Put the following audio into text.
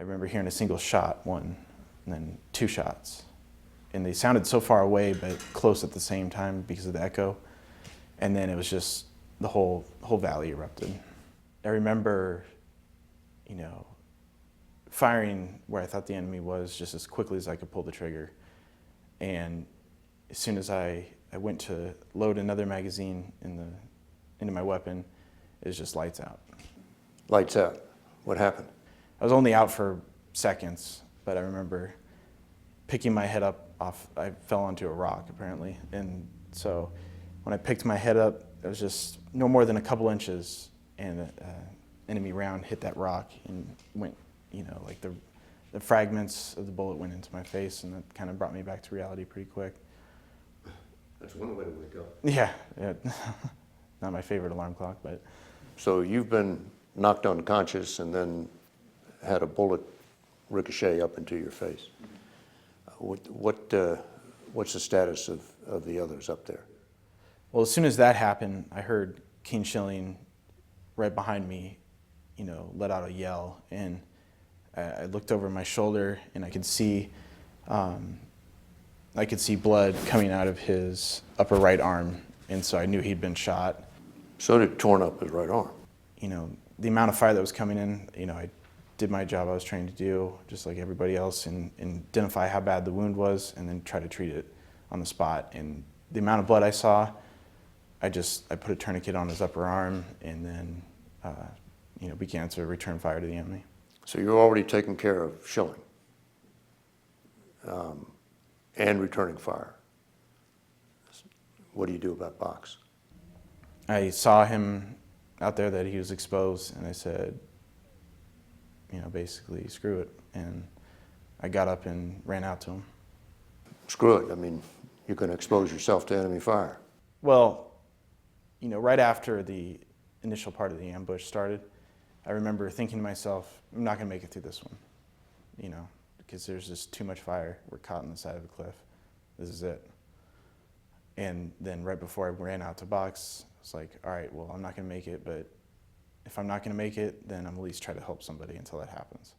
I remember hearing a single shot, one, and then two shots. And they sounded so far away, but close at the same time because of the echo. And then it was just, the whole valley erupted. I remember, firing where I thought the enemy was just as quickly as I could pull the trigger. And as soon as I went to load another magazine into my weapon, it was just lights out. Lights out. What happened? I was only out for seconds, but I remember picking my head up I fell onto a rock apparently. And so when I picked my head up, it was just no more than a couple inches, and an enemy round hit that rock and went, like the fragments of the bullet went into my face, and that kind of brought me back to reality pretty quick. That's one way to wake up. Yeah. Not my favorite alarm clock, but. So you've been knocked unconscious and then had a bullet ricochet up into your face. What's the status of the others up there? Well, as soon as that happened, I heard King Schilling right behind me, let out a yell, and I looked over my shoulder, and I could see blood coming out of his upper right arm, and so I knew he'd been shot. So it torn up his right arm. The amount of fire that was coming in, I did my job I was trained to do, just like everybody else, and identify how bad the wound was, and then try to treat it on the spot. And the amount of blood I saw, I put a tourniquet on his upper arm, and then began to return fire to the enemy. So you're already taking care of Schilling and returning fire. What do you do about Box? I saw him out there, that he was exposed, and I said, basically, screw it. And I got up and ran out to him. Screw it. I mean, you're going to expose yourself to enemy fire. Well, right after the initial part of the ambush started, I remember thinking to myself, I'm not going to make it through this one, because there's just too much fire. We're caught on the side of a cliff. This is it. And then right before I ran out to Box, I was like, all right, well, I'm not going to make it, but if I'm not going to make it, then I'm at least try to help somebody until that happens.